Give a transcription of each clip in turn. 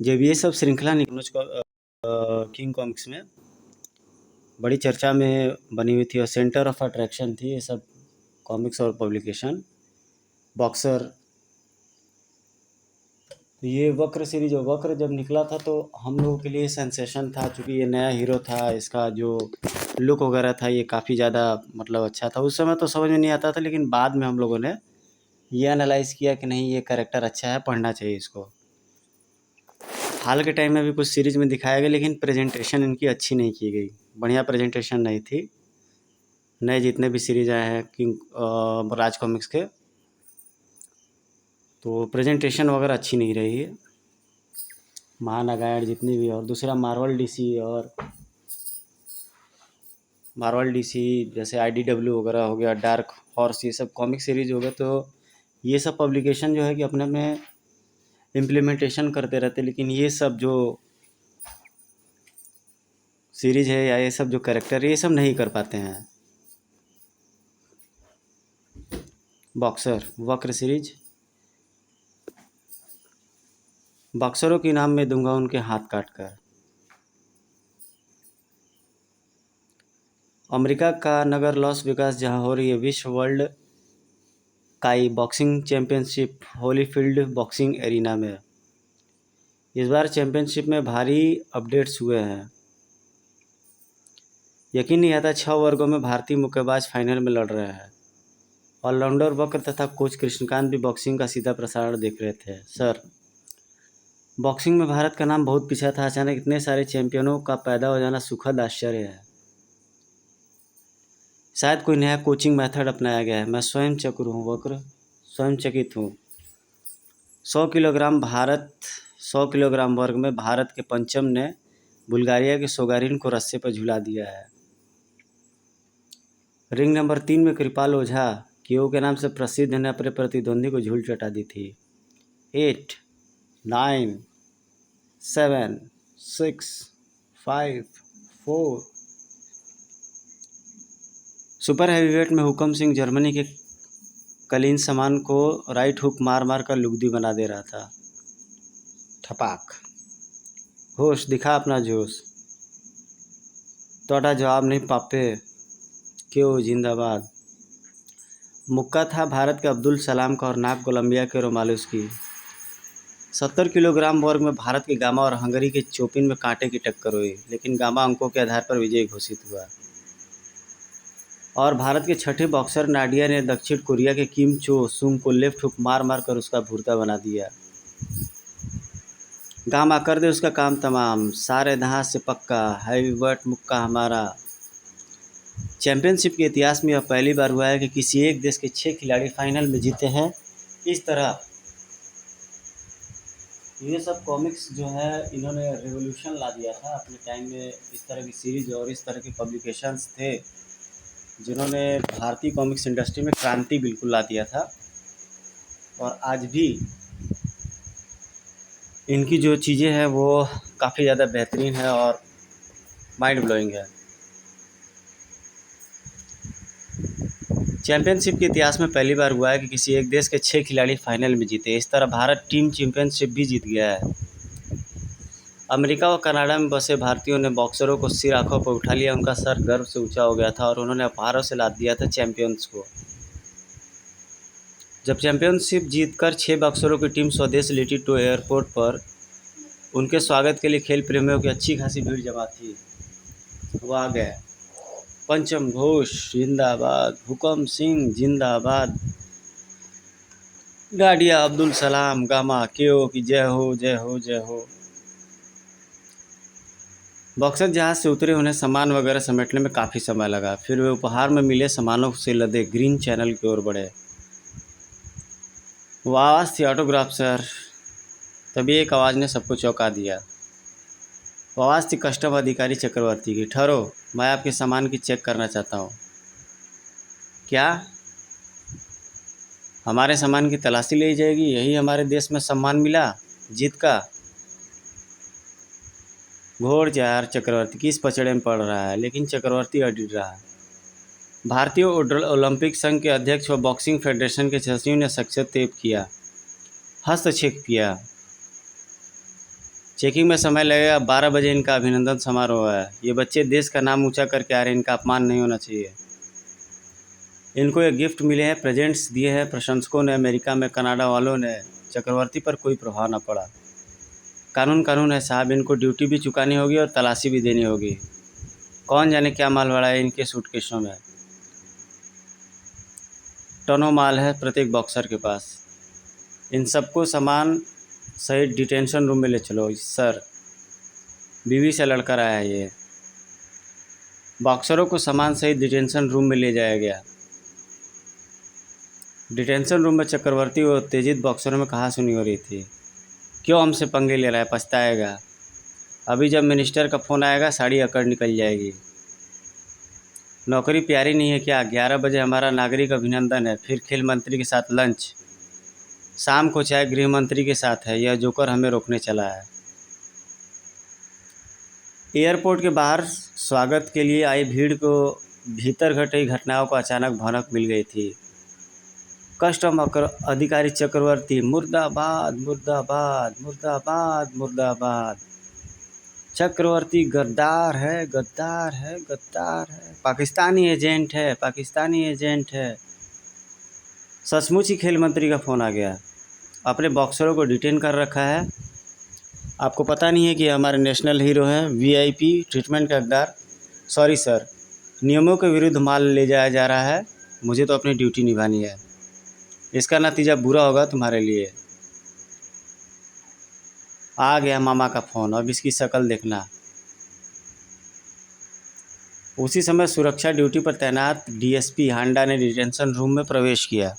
जब ये सब श्रृंखला मनोज किंग कॉमिक्स में बड़ी चर्चा में बनी हुई थी और सेंटर ऑफ अट्रैक्शन थी ये सब कॉमिक्स और पब्लिकेशन बॉक्सर। तो ये वक्र सीरीज और वक्र जब निकला था तो हम लोगों के लिए सेंसेशन था, क्योंकि ये नया हीरो था, इसका जो लुक वगैरह था ये काफ़ी ज़्यादा मतलब अच्छा था। उस समय तो समझ में नहीं आता था, लेकिन बाद में हम लोगों ने ये एनालाइज़ किया कि नहीं, ये कैरेक्टर अच्छा है, पढ़ना चाहिए इसको। हाल के टाइम में भी कुछ सीरीज में दिखाया गया, लेकिन प्रेजेंटेशन इनकी अच्छी नहीं की गई, बढ़िया प्रेजेंटेशन नहीं थी। नए जितने भी सीरीज आए हैं किंग राज कॉमिक्स के, तो प्रेजेंटेशन वगैरह अच्छी नहीं रही है। महानागायण जितनी भी, और दूसरा मार्वल डीसी जैसे IDW वगैरह हो गया, डार्क हॉर्स, ये सब कॉमिक सीरीज हो गए। तो ये सब पब्लिकेशन जो है कि अपने में इम्प्लीमेंटेशन करते रहते, लेकिन ये सब जो सीरीज है या ये सब जो कैरेक्टर है ये सब नहीं कर पाते हैं। बॉक्सर वक्र सीरीज, बॉक्सरों के इनाम में दूंगा उनके हाथ काट कर। अमेरिका का नगर लॉस वेगास, जहां हो रही है विश्व वर्ल्ड काई boxing championship Holyfield boxing arena में। इस बार चैंपियनशिप में भारी अपडेट्स हुए हैं। यकीन नहीं आता, 6 वर्गों में भारतीय मुक्केबाज फाइनल में लड़ रहे हैं। ऑलराउंडर वक्र तथा कोच कृष्णकांत भी बॉक्सिंग का सीधा प्रसारण देख रहे थे। सर, बॉक्सिंग में भारत का नाम बहुत पीछा था, अचानक इतने सारे चैंपियनों का पैदा हो जाना सुखद आश्चर्य है। शायद कोई नया कोचिंग मेथड अपनाया गया है। मैं स्वयं चकुर हूँ वक्र, स्वयं चकित हूँ। 100 किलोग्राम वर्ग में भारत के पंचम ने बुल्गारिया के सोगारिन को रस्से पर झुला दिया है। रिंग नंबर 3 में कृपाल ओझा, केओ के नाम से प्रसिद्ध, ने अपने प्रतिद्वंदी को झूल चटा दी थी। 8, 9, 7, 6, 5, 4। सुपर हैवीवेट में हुकम सिंह जर्मनी के कलीन सामान को राइट हुक मार मार कर लुगदी बना दे रहा था। ठपाक। होश दिखा अपना जोश। तोड़ा जवाब नहीं पापे, क्यों जिंदाबाद। मुक्का था भारत के अब्दुल सलाम का और नाक कोलंबिया के रोमालुस की। 70 किलोग्राम वर्ग में भारत के गामा और हंगरी के चोपिन में कांटे की टक्कर हुई, लेकिन गामा अंकों के आधार पर विजयी घोषित हुआ। और भारत के छठे बॉक्सर नाडिया ने दक्षिण कोरिया के किम चो सुंग को लेफ्ट हुक मार मार कर उसका भूरता बना दिया। गामा कर दे उसका काम तमाम, सारे दहां से पक्का, हैवीवेट मुक्का हमारा। चैंपियनशिप के इतिहास में यह पहली बार हुआ है कि किसी एक देश के 6 खिलाड़ी फाइनल में जीते हैं। इस तरह ये सब कॉमिक्स जो है इन्होंने रेवोल्यूशन ला दिया था अपने टाइम में। इस तरह की सीरीज और इस तरह के पब्लिकेशंस थे जिन्होंने भारतीय कॉमिक्स इंडस्ट्री में क्रांति बिल्कुल ला दिया था। और आज भी इनकी जो चीज़ें हैं वो काफ़ी ज़्यादा बेहतरीन है और माइंड ब्लोइंग है। चैंपियनशिप के इतिहास में पहली बार हुआ है कि किसी एक देश के 6 खिलाड़ी फाइनल में जीते। इस तरह भारत टीम चैंपियनशिप भी जीत गया है। अमेरिका और कनाडा में बसे भारतीयों ने बॉक्सरों को सिर आंखों पर उठा लिया। उनका सर गर्व से ऊंचा हो गया था और उन्होंने उपहारों से लाद दिया था चैंपियंस को। जब चैंपियनशिप जीतकर 6 बॉक्सरों की टीम स्वदेश लिटी तो एयरपोर्ट पर उनके स्वागत के लिए खेल प्रेमियों की अच्छी खासी भीड़ जमा थी। वो आ गए। पंचम घोष जिंदाबाद, हुकम सिंह जिंदाबाद, गाडिया अब्दुल सलाम, गामा केओ की जय हो जय हो जय हो। बॉक्सर जहाज से उतरे, उन्हें सामान वगैरह समेटने में काफ़ी समय लगा। फिर वे उपहार में मिले सामानों से लदे ग्रीन चैनल की ओर बढ़े। वो आवाज़ थी ऑटोग्राफ सर। तभी एक आवाज़ ने सबको चौंका दिया। वो आवाज़ थी कस्टम अधिकारी चक्रवर्ती की। ठहरो, मैं आपके सामान की चेक करना चाहता हूँ। क्या? हमारे सामान की तलाशी ली जाएगी? यही हमारे देश में सम्मान मिला जीत का। घोड़ यार, चक्रवर्ती किस पचड़े में पड़ रहा है, लेकिन चक्रवर्ती अडिग रहा। भारतीय ओलंपिक संघ के अध्यक्ष व बॉक्सिंग फेडरेशन के सचिव ने सक्सेस तय किया। हस्तक्षेप किया। चेकिंग में समय लगेगा। 12 बजे इनका अभिनंदन समारोह है। ये बच्चे देश का नाम ऊंचा करके आ रहे हैं, इनका अपमान नहीं होना चाहिए। इनको ये गिफ्ट मिले हैं, प्रेजेंट्स दिए हैं प्रशंसकों ने, अमेरिका में, कनाडा वालों ने। चक्रवर्ती पर कोई प्रभाव ना पड़ा। कानून है साहब, इनको ड्यूटी भी चुकानी होगी और तलाशी भी देनी होगी। कौन जाने क्या माल भरा है इनके सूटकेसों में। टनों माल है प्रत्येक बॉक्सर के पास। इन सबको सामान सहित डिटेंशन रूम में ले चलो। सर, बीवी से लड़कर आया है ये। बॉक्सरों को सामान सहित डिटेंशन रूम में ले जाया गया। डिटेंशन रूम में चक्रवर्ती और उत्तेजित बॉक्सरों में कहा सुनी हो रही थी। क्यों हमसे पंगे ले रहा है, पछताएगा। अभी जब मिनिस्टर का फ़ोन आएगा साड़ी अकड़ निकल जाएगी। नौकरी प्यारी नहीं है क्या? 11 बजे हमारा नागरिक अभिनंदन है, फिर खेल मंत्री के साथ लंच, शाम को चाहे गृह मंत्री के साथ है। यह जोकर हमें रोकने चला है। एयरपोर्ट के बाहर स्वागत के लिए आई भीड़ को भीतर घटी घटनाओं को अचानक भनक मिल गई थी। कस्टम अधिकारी चक्रवर्ती मुर्दाबाद मुर्दाबाद मुर्दाबाद मुर्दाबाद। चक्रवर्ती गद्दार है, गद्दार है, गद्दार है, पाकिस्तानी एजेंट है, पाकिस्तानी एजेंट है। सचमुच ही खेल मंत्री का फ़ोन आ गया। अपने बॉक्सरों को डिटेन कर रखा है। आपको पता नहीं है कि हमारे नेशनल हीरो हैं, वीआईपी ट्रीटमेंट का हकदार। सॉरी सर, नियमों के विरुद्ध माल ले जाया जा रहा है। मुझे तो अपनी ड्यूटी निभानी है। इसका नतीजा बुरा होगा तुम्हारे लिए। आ गया मामा का फ़ोन, अब इसकी शक्ल देखना। उसी समय सुरक्षा ड्यूटी पर तैनात डीएसपी हांडा ने डिटेंशन रूम में प्रवेश किया।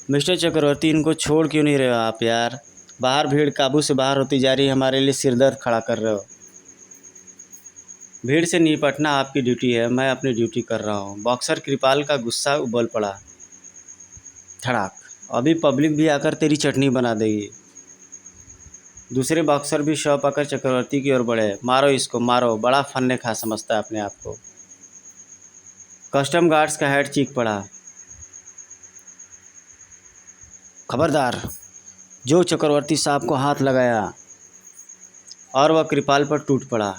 मिस्टर चक्रवर्ती, इनको छोड़ क्यों नहीं रहे हो आप यार? बाहर भीड़ काबू से बाहर होती जा रही है, हमारे लिए सिरदर्द खड़ा कर रहे हो। भीड़ से निपटना आपकी ड्यूटी है, मैं अपनी ड्यूटी कर रहा हूँ। बॉक्सर कृपाल का गुस्सा उबल पड़ा। धड़ाक। अभी पब्लिक भी आकर तेरी चटनी बना देगी। दूसरे बॉक्सर भी शव पकड़ चक्रवर्ती की ओर बढ़े। मारो इसको, मारो। बड़ा फन्ने खा समझता है अपने आप को। कस्टम गार्ड्स का हेड चीख पड़ा, खबरदार, जो चक्रवर्ती साहब को हाथ लगाया। और वह कृपाल पर टूट पड़ा।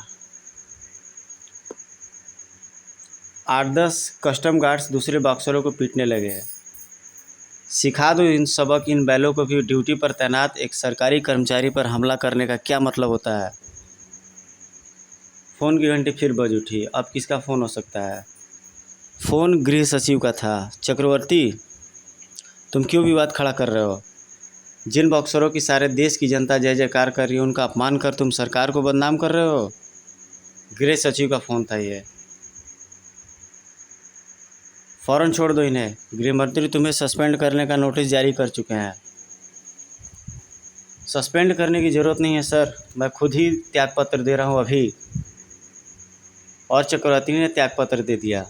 8-10 कस्टम गार्ड्स दूसरे बॉक्सरों को पीटने लगे। सिखा दो इन सबक इन बैलों को कि ड्यूटी पर तैनात एक सरकारी कर्मचारी पर हमला करने का क्या मतलब होता है। फ़ोन की घंटी फिर बज उठी। अब किसका फ़ोन हो सकता है? फ़ोन गृह सचिव का था। चक्रवर्ती, तुम क्यों विवाद खड़ा कर रहे हो? जिन बॉक्सरों की सारे देश की जनता जय जयकार कर रही है, उनका अपमान कर तुम सरकार को बदनाम कर रहे हो। गृह सचिव का फ़ोन था ये। फ़ौरन छोड़ दो इन्हें। गृह मंत्री तुम्हें सस्पेंड करने का नोटिस जारी कर चुके हैं। सस्पेंड करने की ज़रूरत नहीं है सर, मैं खुद ही त्यागपत्र दे रहा हूँ अभी। और चक्रवर्ती ने त्यागपत्र दे दिया।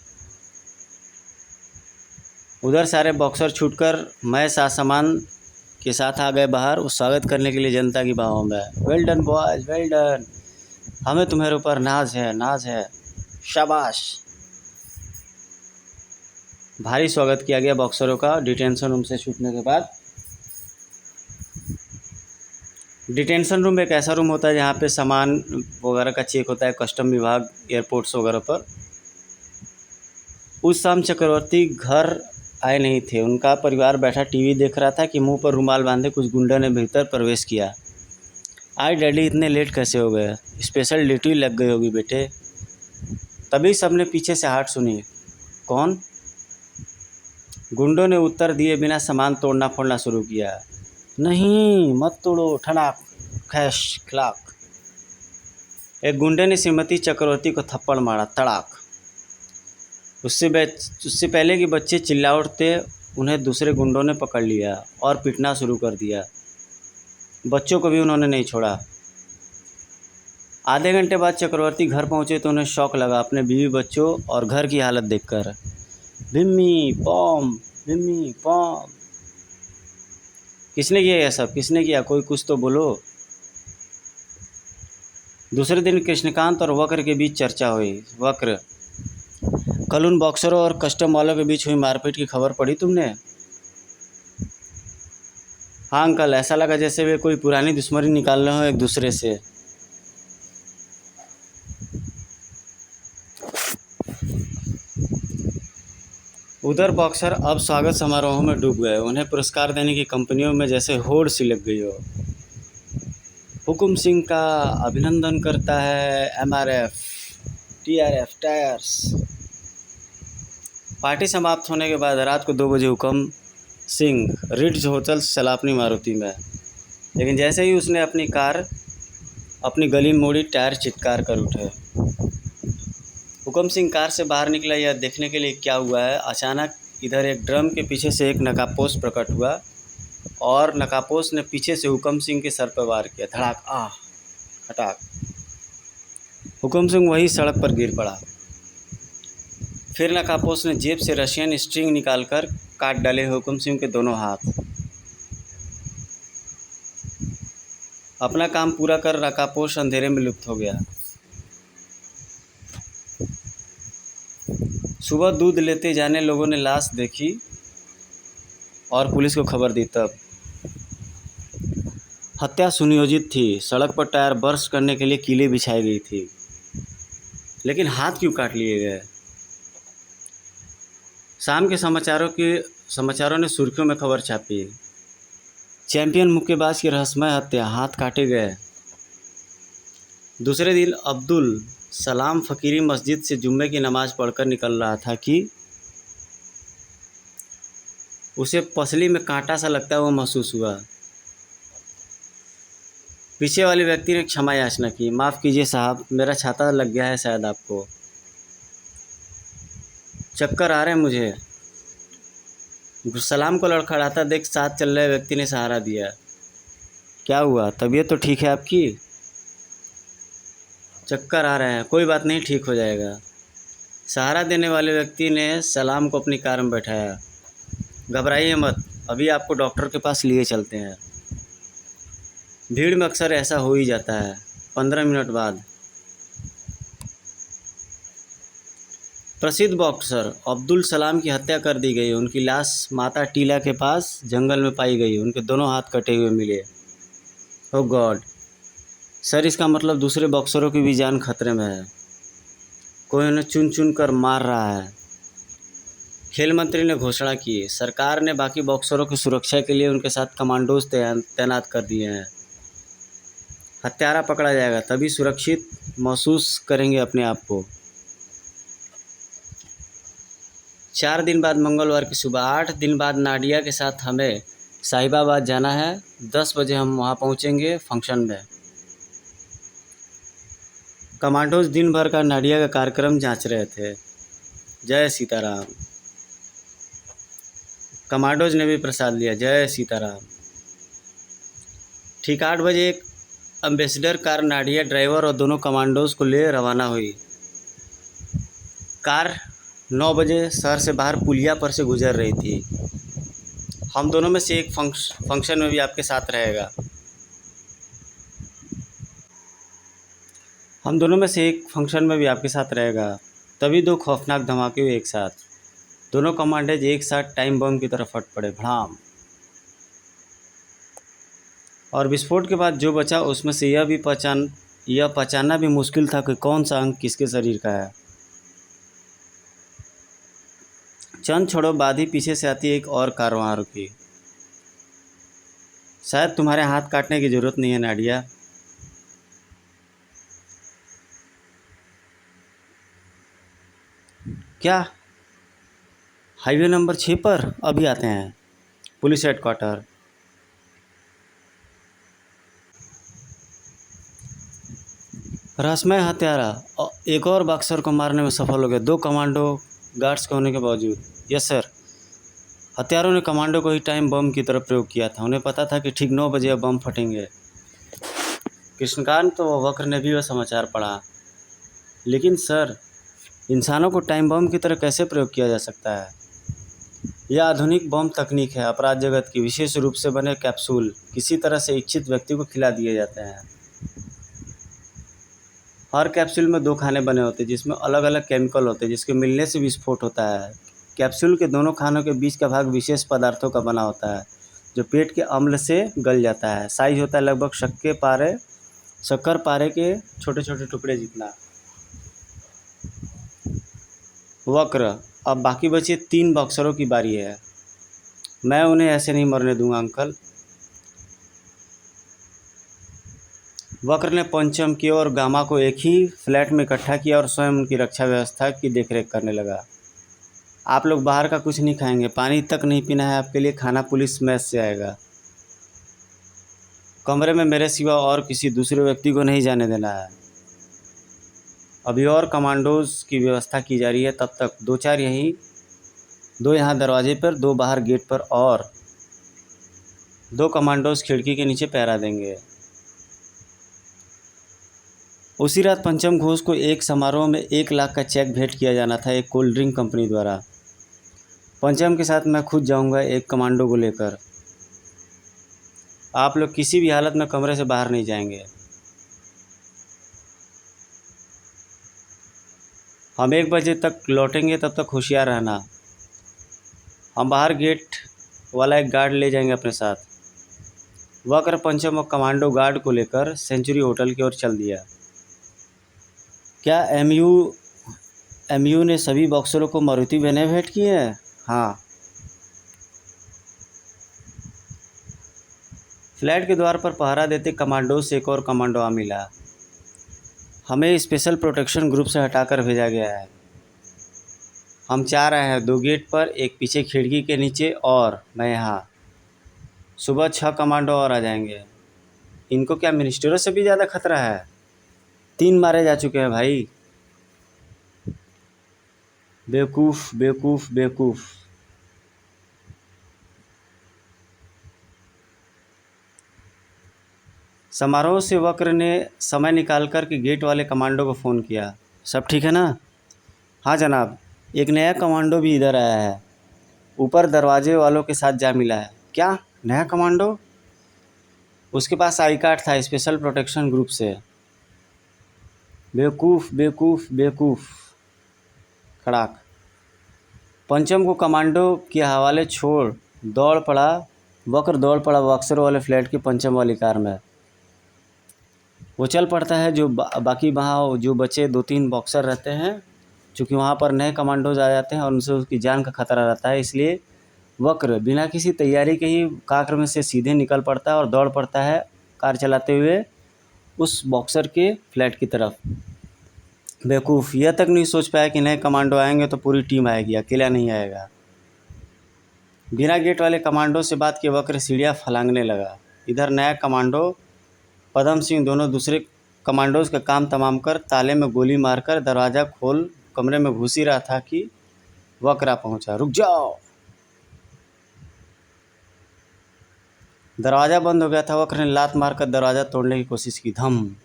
उधर सारे बॉक्सर छूटकर मैं सामान के साथ आ गए बाहर, उस स्वागत करने के लिए जनता की बाहों में। Well done boys, well done, हमें तुम्हारे ऊपर नाज है, नाज है, शाबाश। भारी स्वागत किया गया बॉक्सरों का डिटेंशन रूम से छूटने के बाद। डिटेंशन रूम एक ऐसा रूम होता है जहाँ पे सामान वगैरह का चेक होता है, कस्टम विभाग एयरपोर्ट्स वगैरह पर। उस शाम चक्रवर्ती घर आए नहीं थे। उनका परिवार बैठा टीवी देख रहा था कि मुंह पर रुमाल बांधे कुछ गुंडों ने भीतर प्रवेश किया। आज डैडी इतने लेट कैसे हो गए? स्पेशल ड्यूटी लग गई होगी बेटे। तभी सबने पीछे से आहट सुनी। कौन? गुंडों ने उत्तर दिए बिना सामान तोड़ना फोड़ना शुरू किया। नहीं मत तोड़ो, ठनाक, खैश खिलाक। एक गुंडे ने श्रीमती चक्रवर्ती को थप्पड़ मारा, तड़ाक। उससे पहले कि बच्चे चिल्ला उठते, उन्हें दूसरे गुंडों ने पकड़ लिया और पीटना शुरू कर दिया। बच्चों को भी उन्होंने नहीं छोड़ा। आधे घंटे बाद चक्रवर्ती घर पहुंचे तो उन्हें शौक लगा अपने बीवी बच्चों और घर की हालत देखकर। भिम्मी पॉम, भिम्मी पॉम। किसने किया यह सब? किसने किया? कोई कुछ तो बोलो। दूसरे दिन कृष्णकांत और वक्र के बीच चर्चा हुई। वक्र, कल उन बॉक्सरों और कस्टम वालों के बीच हुई मारपीट की खबर पढ़ी तुमने? हाँ अंकल, ऐसा लगा जैसे वे कोई पुरानी दुश्मनी निकाल रहे हो एक दूसरे से। उधर बॉक्सर अब स्वागत समारोह में डूब गए। उन्हें पुरस्कार देने की कंपनियों में जैसे होड़ सी लग गई हो। हुकुम सिंह का अभिनंदन करता है एमआरएफ, टीआरएफ टायर्स। पार्टी समाप्त होने के बाद रात को 2 बजे हुकुम सिंह रिट्ज होटल से चला अपनी मारुति में। लेकिन जैसे ही उसने अपनी गली मोड़ी, टायर चित्कार कर उठे। हुकुम सिंह कार से बाहर निकला यह देखने के लिए क्या हुआ है। अचानक इधर एक ड्रम के पीछे से एक नकाबपोश प्रकट हुआ और नकाबपोश ने पीछे से हुकुम सिंह के सर पर वार किया। धड़ाक, आह, खटाक। हुकुम सिंह वही सड़क पर गिर पड़ा। फिर नकाबपोश ने जेब से रशियन स्ट्रिंग निकालकर काट डाले हुकुम सिंह के दोनों हाथ। अपना काम पूरा कर नकाबपोश अंधेरे में लुप्त हो गया। सुबह दूध लेते जाने लोगों ने लाश देखी और पुलिस को खबर दी। तब हत्या सुनियोजित थी। सड़क पर टायर बर्स्ट करने के लिए कीलें बिछाई गई थी, लेकिन हाथ क्यों काट लिए गए? शाम के समाचारों ने सुर्खियों में खबर छापी। चैंपियन मुक्केबाज की रहस्यमय हत्या, हाथ काटे गए। दूसरे दिन अब्दुल सलाम फ़कीरी मस्जिद से जुम्मे की नमाज़ पढ़कर निकल रहा था कि उसे पसली में कांटा सा लगता हुआ महसूस हुआ। पीछे वाले व्यक्ति ने क्षमा याचना की। माफ़ कीजिए साहब, मेरा छाता लग गया है शायद आपको। चक्कर आ रहे हैं मुझे। सलाम को लड़खड़ाता देख साथ चल रहे व्यक्ति ने सहारा दिया। क्या हुआ, तबीयत तो ठीक है आपकी? चक्कर आ रहे हैं, कोई बात नहीं, ठीक हो जाएगा। सहारा देने वाले व्यक्ति ने सलाम को अपनी कार में बैठाया। घबराइए मत, अभी आपको डॉक्टर के पास लिए चलते हैं। भीड़ में अक्सर ऐसा हो ही जाता है। 15 मिनट बाद प्रसिद्ध बॉक्सर अब्दुल सलाम की हत्या कर दी गई। उनकी लाश माता टीला के पास जंगल में पाई गई। उनके दोनों हाथ कटे हुए मिले। ओह गॉड सर, इसका मतलब दूसरे बॉक्सरों की भी जान खतरे में है। कोई उन्हें चुन चुन कर मार रहा है। खेल मंत्री ने घोषणा की। सरकार ने बाकी बॉक्सरों की सुरक्षा के लिए उनके साथ कमांडोज तैनात कर दिए हैं। हत्यारा पकड़ा जाएगा तभी सुरक्षित महसूस करेंगे अपने आप को। 4 दिन बाद मंगलवार की सुबह, 8 दिन बाद नाडिया के साथ हमें साहिबाबाद जाना है। 10 बजे हम वहाँ पहुँचेंगे फंक्शन में। कमांडोज दिन भर का नाडिया का कार्यक्रम जांच रहे थे। जय सीताराम। कमांडोज ने भी प्रसाद लिया। जय सीताराम। ठीक 8 बजे एक एम्बेसडर कार नाडिया ड्राइवर और दोनों कमांडोज को ले रवाना हुई। कार 9 बजे शहर से बाहर पुलिया पर से गुजर रही थी। हम दोनों में से एक फंक्शन में भी आपके साथ रहेगा। तभी 2 खौफनाक धमाके हुए एक साथ। दोनों कमांडोज एक साथ टाइम बम की तरफ फट पड़े। भड़ाम। और विस्फोट के बाद जो बचा उसमें से यह पहचानना भी मुश्किल था कि कौन सा अंग किसके शरीर का है। चंद क्षणों बाद ही पीछे से आती एक और कार वहाँ रुकी। शायद तुम्हारे हाथ काटने की ज़रूरत नहीं है नाडिया। क्या? हाईवे नंबर 6 पर? अभी आते हैं। Police headquarter. रहस्यमय हत्यारा एक और बॉक्सर को मारने में सफल हो गया, 2 कमांडो गार्ड्स के होने के बावजूद। Yes sir. हत्यारों ने कमांडो को ही टाइम बम की तरफ प्रयोग किया था। उन्हें पता था कि ठीक 9 बजे अब बम फटेंगे। कृष्णकांत तो वक्र ने भी वह समाचार पढ़ा। लेकिन सर, इंसानों को टाइम बम की तरह कैसे प्रयोग किया जा सकता है? यह आधुनिक बम तकनीक है। अपराध जगत की विशेष रूप से बने कैप्सूल किसी तरह से इच्छित व्यक्ति को खिला दिए जाते हैं। हर कैप्सूल में 2 खाने बने होते हैं जिसमें अलग अलग केमिकल होते हैं जिसके मिलने से विस्फोट होता है। कैप्सूल के दोनों खानों के बीच का भाग विशेष पदार्थों का बना होता है जो पेट के अम्ल से गल जाता है। साइज होता है लगभग शक्कर पारे के छोटे छोटे टुकड़े जितना। वक्र। अब बाकी बचे 3 बॉक्सरों की बारी है। मैं उन्हें ऐसे नहीं मरने दूंगा अंकल। वक्र ने पंचम की और गामा को एक ही फ्लैट में इकट्ठा किया और स्वयं उनकी रक्षा व्यवस्था की देखरेख करने लगा। आप लोग बाहर का कुछ नहीं खाएंगे, पानी तक नहीं पीना है आपके लिए, खाना पुलिस मैस से आएगा। कमरे में मेरे सिवा और किसी दूसरे व्यक्ति को नहीं जाने देना है। अभी और कमांडोज की व्यवस्था की जा रही है, तब तक 2-4 यहीं, 2 यहाँ दरवाजे पर, 2 बाहर गेट पर और 2 कमांडोज खिड़की के नीचे पहरा देंगे। उसी रात पंचम घोष को एक समारोह में 1 लाख का चेक भेंट किया जाना था एक कोल्ड ड्रिंक कंपनी द्वारा। पंचम के साथ मैं खुद जाऊंगा एक कमांडो को लेकर। आप लोग किसी भी हालत में कमरे से बाहर नहीं जाएंगे। हम 1 बजे तक लौटेंगे, तब तक होशियार रहना। हम बाहर गेट वाला एक गार्ड ले जाएंगे अपने साथ। वक्र पंचम और कमांडो गार्ड को लेकर सेंचुरी होटल की ओर चल दिया। क्या एमयू ने सभी बॉक्सरों को मारुति वैनें भेंट की हैं? हाँ। फ्लैट के द्वार पर पहरा देते कमांडो से एक और कमांडो आ मिला। हमें स्पेशल प्रोटेक्शन ग्रुप से हटाकर भेजा गया है। हम 4 आए हैं, 2 गेट पर, एक पीछे खिड़की के नीचे और मैं यहाँ। सुबह 6 कमांडो और आ जाएंगे। इनको क्या मिनिस्टरों से भी ज़्यादा खतरा है? 3 मारे जा चुके हैं भाई। बेवकूफ़ बेवकूफ़ बेवकूफ़। समारोह से वक्र ने समय निकालकर के गेट वाले कमांडो को फ़ोन किया। सब ठीक है ना? हाँ जनाब, एक नया कमांडो भी इधर आया है, ऊपर दरवाजे वालों के साथ जा मिला है। क्या नया कमांडो? उसके पास आई कार्ड था स्पेशल प्रोटेक्शन ग्रुप से। बेवकूफ़ बेवकूफ़ बेवकूफ़। खड़ाक। पंचम को कमांडो के हवाले छोड़ वक्र दौड़ पड़ा बॉक्सर वाले फ्लैट की पंचम वाली कार में। वो चल पड़ता है। जो बाकी वहाँ जो बचे 2-3 बॉक्सर रहते हैं, चूँकि वहाँ पर नए कमांडोज आ जाते हैं और उनसे उसकी जान का खतरा रहता है, इसलिए वक्र बिना किसी तैयारी के ही काकर में से सीधे निकल पड़ता है और दौड़ पड़ता है कार चलाते हुए उस बॉक्सर के फ्लैट की तरफ। बेवकूफ़, यह तक नहीं सोच पाया कि नए कमांडो आएंगे तो पूरी टीम आएगी, अकेला नहीं आएगा। बिना गेट वाले कमांडो से बात किए वक्र सीढ़ियाँ फलांगने लगा। इधर नया कमांडो पदम सिंह दोनों दूसरे कमांडोज का काम तमाम कर ताले में गोली मारकर दरवाज़ा खोल कमरे में घुस ही रहा था कि वक्र पहुंचा। रुक जाओ। दरवाज़ा बंद हो गया था। वक्र ने लात मारकर दरवाज़ा तोड़ने की कोशिश की। धम।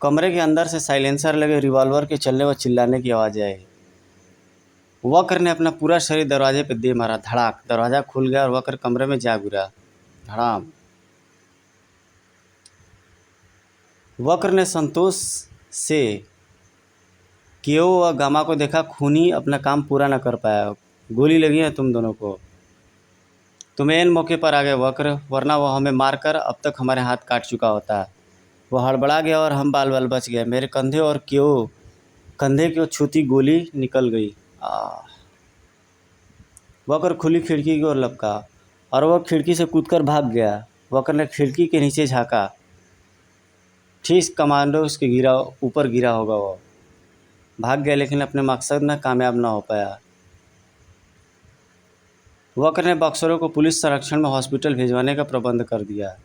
कमरे के अंदर से साइलेंसर लगे रिवॉल्वर के चलने व चिल्लाने की आवाज़ आई। वक्र ने अपना पूरा शरीर दरवाजे पर दे मारा। धड़ाक। दरवाज़ा खुल गया और वक्र कमरे में जा गिरा। धड़ाम। वक्र ने संतोष से कियो व गामा को देखा। खूनी अपना काम पूरा न कर पाया। गोली लगी है तुम दोनों को। तुम ऐन मौके पर आ गए वक्र, वरना वह हमें मारकर अब तक हमारे हाथ काट चुका होता। वह हड़बड़ा गया और हम बाल बाल बच गए। मेरे कंधे की छूती गोली निकल गई। वक्र खुली खिड़की की ओर लपका और वह खिड़की से कूदकर भाग गया। वक्र ने खिड़की के नीचे झाँका। ठीक कमांडो उसके ऊपर गिरा होगा। वो भाग गया लेकिन अपने मकसद में कामयाब न हो पाया। वक्र ने बॉक्सरों को पुलिस संरक्षण में हॉस्पिटल भिजवाने का प्रबंध कर दिया।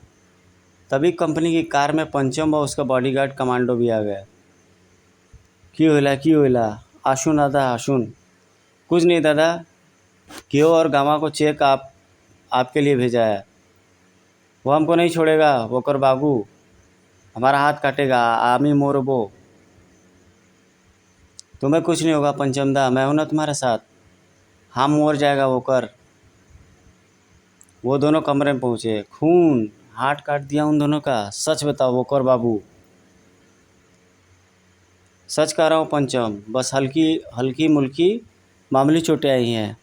तभी कंपनी की कार में पंचम और उसका बॉडीगार्ड कमांडो भी आ गए। क्यों होला आशुन दादा आशुन? कुछ नहीं दादा, क्यों और गामा को चेक आपके लिए भेजा है। वो हमको नहीं छोड़ेगा वक्र बाबू, हमारा हाथ काटेगा। आमी मोरबो। तुम्हें कुछ नहीं होगा पंचमदा, मैं हूं ना तुम्हारे साथ। हम मोर जाएगा वक्र। वो दोनों कमरे में पहुंचे। खून, हाथ काट दिया उन दोनों का। सच बताओ वक्र बाबू। सच कह रहा हूँ पंचम, बस हल्की मुल्की मामूली चोटें आई हैं।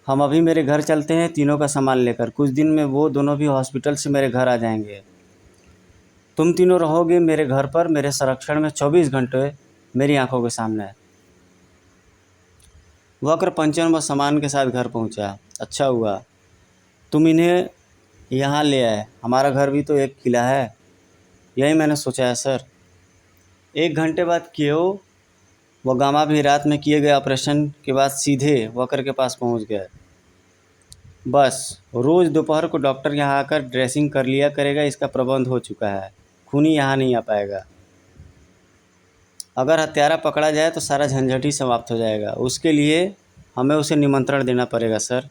हम अभी मेरे घर चलते हैं तीनों का सामान लेकर, कुछ दिन में वो दोनों भी हॉस्पिटल से मेरे घर आ जाएंगे। तुम तीनों रहोगे मेरे घर पर, मेरे संरक्षण में 24 घंटे मेरी आंखों के सामने। वक्र पंचम व सामान के साथ घर पहुंचा। अच्छा हुआ तुम इन्हें यहाँ ले आए, हमारा घर भी तो एक किला है। यही मैंने सोचा है सर। 1 घंटे बाद केओ व गामा भी रात में किए गए ऑपरेशन के बाद सीधे वक्र के पास पहुंच गए। बस रोज़ दोपहर को डॉक्टर यहाँ आकर ड्रेसिंग कर लिया करेगा, इसका प्रबंध हो चुका है। खूनी यहाँ नहीं आ पाएगा। अगर हत्यारा पकड़ा जाए तो सारा झंझट ही समाप्त हो जाएगा। उसके लिए हमें उसे निमंत्रण देना पड़ेगा सर।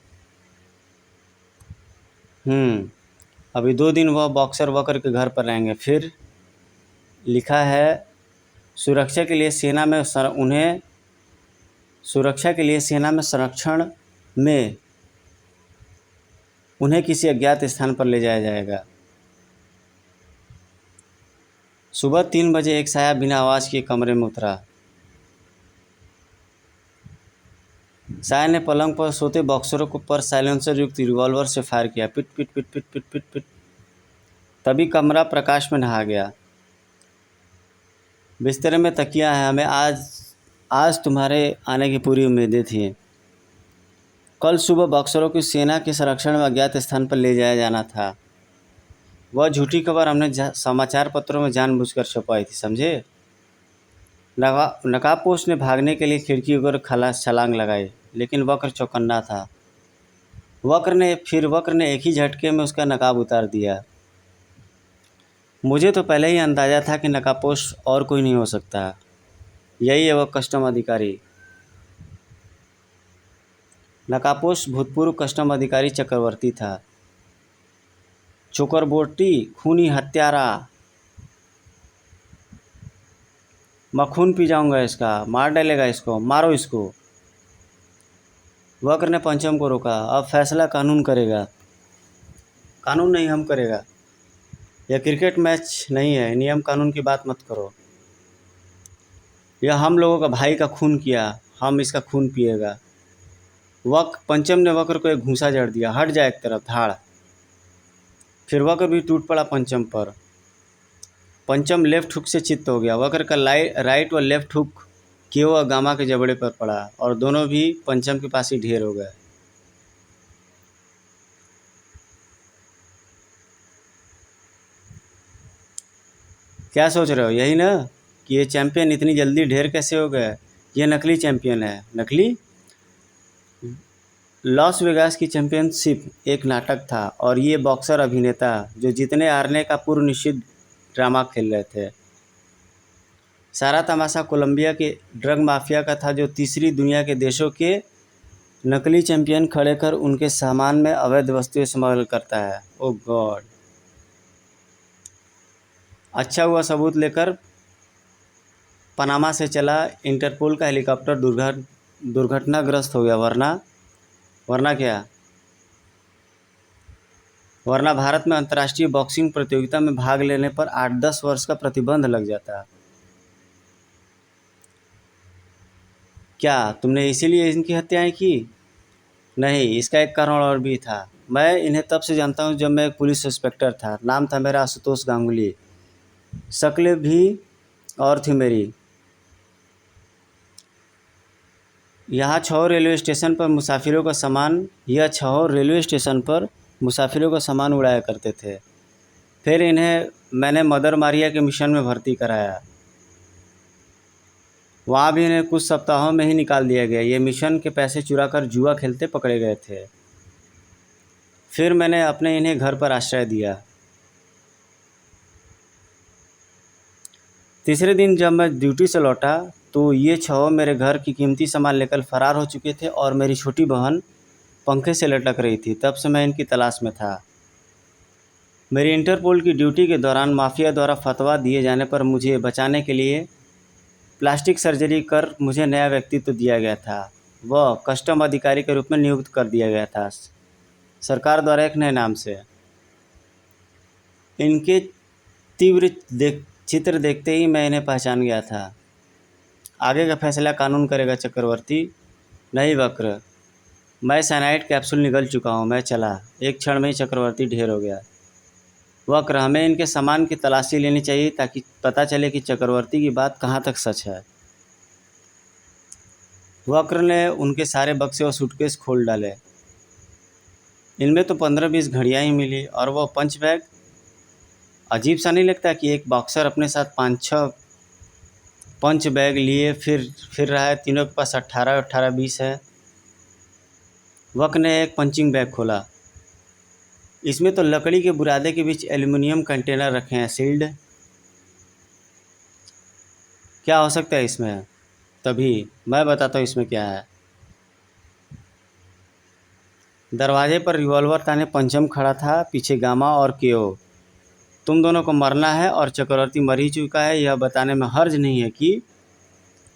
अभी 2 दिन वह बॉक्सर वक्र के घर पर रहेंगे। फिर लिखा है सुरक्षा के लिए सेना में संरक्षण में उन्हें किसी अज्ञात स्थान पर ले जाया जाएगा। सुबह 3 बजे एक साया बिना आवाज़ के कमरे में उतरा। साया ने पलंग पर सोते बॉक्सरों को पर साइलेंसर युक्त रिवॉल्वर से फायर किया। पिट पिट पिट पिट पिट पिट पिट। तभी कमरा प्रकाश में नहा गया। बिस्तर में तकिया है। हमें आज तुम्हारे आने की पूरी उम्मीदें थी। कल सुबह बॉक्सरों की सेना के संरक्षण में अज्ञात स्थान पर ले जाया जाना था। वह झूठी खबर हमने समाचार पत्रों में जानबूझकर छुपाई थी, समझे। नकाबपोश ने भागने के लिए खिड़की पर छलांग लगाई, लेकिन वक्र चौकन्ना था। वक्र ने एक ही झटके में उसका नकाब उतार दिया। मुझे तो पहले ही अंदाज़ा था कि नकाबपोश और कोई नहीं हो सकता। यही है वह कस्टम अधिकारी। नकाबपोश भूतपूर्व कस्टम अधिकारी चक्रवर्ती था। चक्रवर्ती खूनी हत्यारा। मैं खून पी जाऊंगा इसका, मार डालेगा इसको, मारो इसको। वक्र ने पंचम को रोका। अब फैसला कानून करेगा। कानून नहीं, हम करेगा। यह क्रिकेट मैच नहीं है, नियम कानून की बात मत करो। यह हम लोगों का भाई का खून किया, हम इसका खून पिएगा। पंचम ने वक्र को एक घूंसा जड़ दिया। हट जा एक तरफ, धाड़। फिर वक्र भी टूट पड़ा पंचम पर। पंचम लेफ्ट हुक से चित्त हो गया। वक्र का राइट व लेफ्ट हुक केओ व गामा के जबड़े पर पड़ा और दोनों भी पंचम के पास ही ढेर हो गए। क्या सोच रहे हो, यही ना कि ये चैंपियन इतनी जल्दी ढेर कैसे हो गए। ये नकली चैंपियन है। नकली? लॉस वेगास की चैंपियनशिप एक नाटक था और ये बॉक्सर अभिनेता जो जीतने हारने का पूर्व निश्चित ड्रामा खेल रहे थे। सारा तमाशा कोलंबिया के ड्रग माफिया का था, जो तीसरी दुनिया के देशों के नकली चैंपियन खड़े कर उनके सामान में अवैध वस्तुएं स्मगल करता है। ओह गॉड। अच्छा हुआ सबूत लेकर पनामा से चला। इंटरपोल का हेलीकॉप्टर दुर्घटनाग्रस्त हो गया, वरना क्या? वरना भारत में अंतर्राष्ट्रीय बॉक्सिंग प्रतियोगिता में भाग लेने पर 8-10 वर्ष का प्रतिबंध लग जाता। क्या तुमने इसीलिए इनकी हत्याएं की? नहीं, इसका एक कारण और भी था। मैं इन्हें तब से जानता हूं जब मैं एक पुलिस इंस्पेक्टर था। नाम था मेरा आशुतोष गांगुली। शक्ल भी और थी मेरी। यह 6 रेलवे स्टेशन पर मुसाफिरों का सामान उड़ाया करते थे। फिर इन्हें मैंने मदर मारिया के मिशन में भर्ती कराया। वहाँ भी इन्हें कुछ सप्ताहों में ही निकाल दिया गया। ये मिशन के पैसे चुराकर जुआ खेलते पकड़े गए थे। फिर मैंने अपने इन्हें घर पर आश्रय दिया। तीसरे दिन जब मैं ड्यूटी से लौटा तो ये 6 मेरे घर की कीमती सामान लेकर फरार हो चुके थे और मेरी छोटी बहन पंखे से लटक रही थी। तब से मैं इनकी तलाश में था। मेरी इंटरपोल की ड्यूटी के दौरान माफिया द्वारा फतवा दिए जाने पर मुझे बचाने के लिए प्लास्टिक सर्जरी कर मुझे नया व्यक्तित्व दिया गया था। वह कस्टम अधिकारी के रूप में नियुक्त कर दिया गया था सरकार द्वारा एक नए नाम से। इनके तीव्र चित्र देखते ही मैं इन्हें पहचान गया था। आगे का फैसला कानून करेगा चक्रवर्ती, नहीं वक्र। मैं साइनाइड कैप्सूल निगल चुका हूँ, मैं चला, एक क्षण में ही चक्रवर्ती ढेर हो गया। वक्र, हमें इनके सामान की तलाशी लेनी चाहिए ताकि पता चले कि चक्रवर्ती की बात कहाँ तक सच है। वक्र ने उनके सारे बक्से और सूटकेस खोल डाले। इनमें तो 15-20 घड़ियाँ ही मिली, और वो पंच बैग। अजीब सा नहीं लगता कि एक बॉक्सर अपने साथ 5-6 पंच बैग लिए फिर रहा है। तीनों के पास 18-20 है। वक्र ने एक पंचिंग बैग खोला। इसमें तो लकड़ी के बुरादे के बीच एल्युमिनियम कंटेनर रखे हैं, सील्ड। क्या हो सकता है इसमें? तभी मैं बताता हूँ इसमें क्या है। दरवाजे पर रिवॉल्वर ताने पंचम खड़ा था, पीछे गामा और केओ। तुम दोनों को मरना है और चक्रवर्ती मर ही चुका है, यह बताने में हर्ज नहीं है कि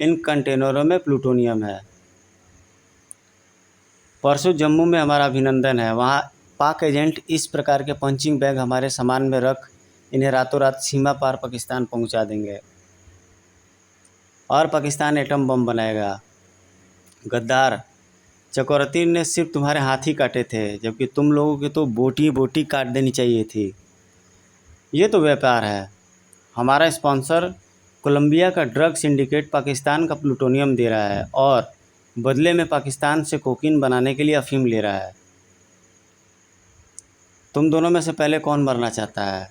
इन कंटेनरों में प्लूटोनियम है। परसों जम्मू में हमारा अभिनंदन है, वहाँ पाक एजेंट इस प्रकार के पंचिंग बैग हमारे सामान में रख इन्हें रातों रात सीमा पार पाकिस्तान पहुँचा देंगे, और पाकिस्तान एटम बम बनाएगा। गद्दार, चक्रवर्ती ने सिर्फ तुम्हारे हाथ ही काटे थे, जबकि तुम लोगों की तो बोटी बोटी काट देनी चाहिए थी। ये तो व्यापार है। हमारा स्पॉन्सर कोलंबिया का ड्रग सिंडिकेट पाकिस्तान का प्लूटोनियम दे रहा है, और बदले में पाकिस्तान से कोकीन बनाने के लिए अफीम ले रहा है। तुम दोनों में से पहले कौन मरना चाहता है?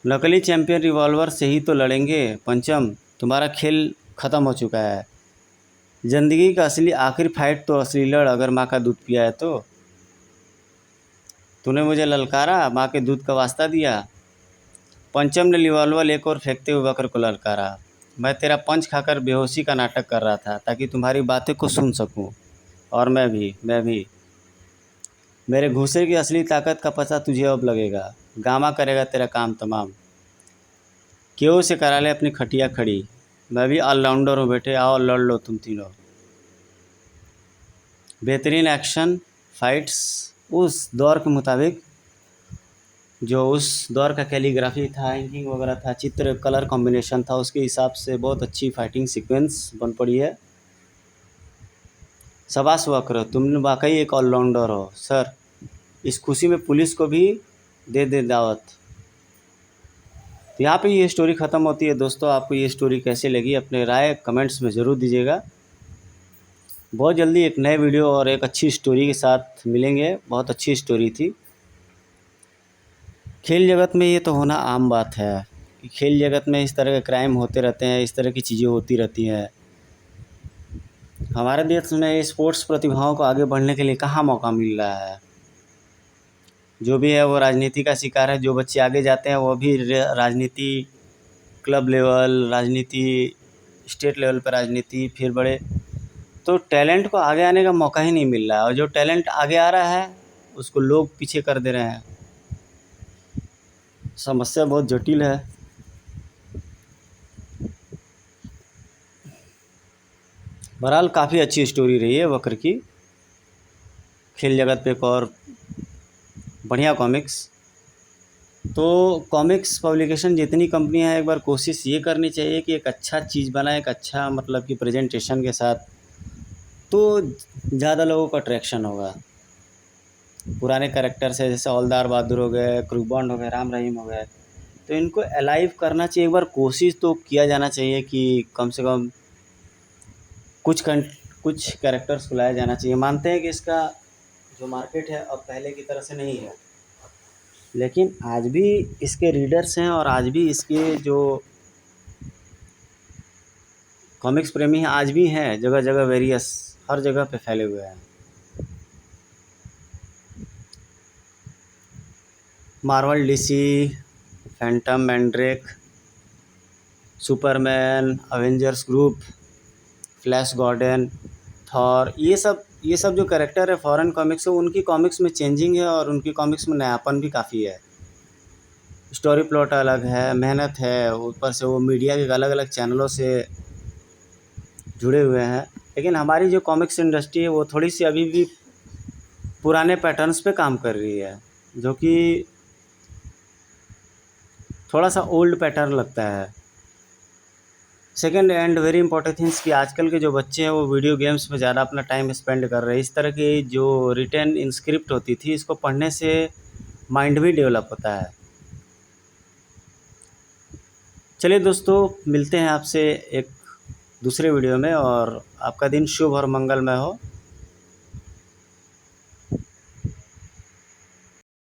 नकली चैंपियन रिवॉल्वर से ही तो लड़ेंगे। पंचम, तुम्हारा खेल ख़त्म हो चुका है। ज़िंदगी का असली आखिरी फाइट तो असली लड़, अगर माँ का दूध पिया है तो। तूने मुझे ललकारा, माँ के दूध का वास्ता दिया। पंचम ने रिवॉल्वर लेकर और फेंकते हुए वक्र को ललकारा। मैं तेरा पंच खाकर बेहोशी का नाटक कर रहा था ताकि तुम्हारी बातें को सुन सकूं, और मैं भी। मेरे घूसे की असली ताकत का पता तुझे अब लगेगा। गामा करेगा तेरा काम तमाम। क्यों से करा ले अपनी खटिया खड़ी। मैं भी ऑलराउंडर हूँ बेटे, आओ लड़ लो तुम तीनों। बेहतरीन एक्शन फाइट्स उस दौर के मुताबिक, जो उस दौर का कैलीग्राफी था, इंकिंग वगैरह था, चित्र कलर कॉम्बिनेशन था, उसके हिसाब से बहुत अच्छी फाइटिंग सीक्वेंस बन पड़ी है। शाबाश वक्र, तुम वाकई एक ऑलराउंडर हो सर। इस खुशी में पुलिस को भी दे दावत। तो यहाँ पे ये स्टोरी ख़त्म होती है। दोस्तों, आपको ये स्टोरी कैसे लगी, अपने राय कमेंट्स में ज़रूर दीजिएगा। बहुत जल्दी एक नए वीडियो और एक अच्छी स्टोरी के साथ मिलेंगे। बहुत अच्छी स्टोरी थी। खेल जगत में ये तो होना आम बात है कि खेल जगत में इस तरह के क्राइम होते रहते हैं, इस तरह की चीज़ें होती रहती हैं। हमारे देश में स्पोर्ट्स प्रतिभाओं को आगे बढ़ने के लिए कहाँ मौका मिल रहा है। जो भी है वो राजनीति का शिकार है। जो बच्चे आगे जाते हैं वो भी राजनीति, क्लब लेवल राजनीति, स्टेट लेवल पर राजनीति, फिर बड़े, तो टैलेंट को आगे आने का मौका ही नहीं मिल रहा है। और जो टैलेंट आगे आ रहा है उसको लोग पीछे कर दे रहे हैं। समस्या बहुत जटिल है। बहरहाल काफ़ी अच्छी स्टोरी रही है वक्र की। खेल जगत पे एक और बढ़िया कॉमिक्स। तो कॉमिक्स पब्लिकेशन जितनी कंपनियां हैं, एक बार कोशिश ये करनी चाहिए कि एक अच्छा चीज़ बनाए, एक अच्छा मतलब कि प्रेजेंटेशन के साथ, तो ज़्यादा लोगों का अट्रैक्शन होगा। पुराने कैरेक्टर्स है जैसे हवलदार बहादुर हो गए, क्रू बॉन्ड हो गए, राम रहीम हो गए, तो इनको अलाइव करना चाहिए। एक बार कोशिश तो किया जाना चाहिए कि कम से कम कुछ कैरेक्टर्स को लाया जाना चाहिए। मानते हैं कि इसका जो मार्केट है अब पहले की तरह से नहीं है, लेकिन आज भी इसके रीडर्स हैं, और आज भी इसके जो कॉमिक्स प्रेमी हैं आज भी हैं, जगह जगह वेरियस हर जगह पे फैले हुए हैं। Marvel, DC, Phantom, Mandrake, Superman, Avengers group, Flash Gordon, Thor, ये सब जो कैरेक्टर है फॉरेन कॉमिक्स है, उनकी कॉमिक्स में चेंजिंग है और उनकी कॉमिक्स में नयापन भी काफ़ी है। स्टोरी प्लॉट अलग है, मेहनत है, ऊपर से वो मीडिया के अलग अलग चैनलों से जुड़े हुए हैं। लेकिन हमारी जो कॉमिक्स इंडस्ट्री है वो थोड़ी सी अभी भी पुराने पैटर्न्स पे काम कर रही है, जो कि थोड़ा सा ओल्ड पैटर्न लगता है। Second and very important things कि आजकल के जो बच्चे हैं वो वीडियो गेम्स में ज़्यादा अपना टाइम स्पेंड कर रहे हैं। इस तरह की जो रिटन इंस्क्रिप्ट होती थी, इसको पढ़ने से माइंड भी डेवलप होता है। चलिए दोस्तों, मिलते हैं आपसे एक दूसरे वीडियो में, और आपका दिन शुभ और मंगलमय हो।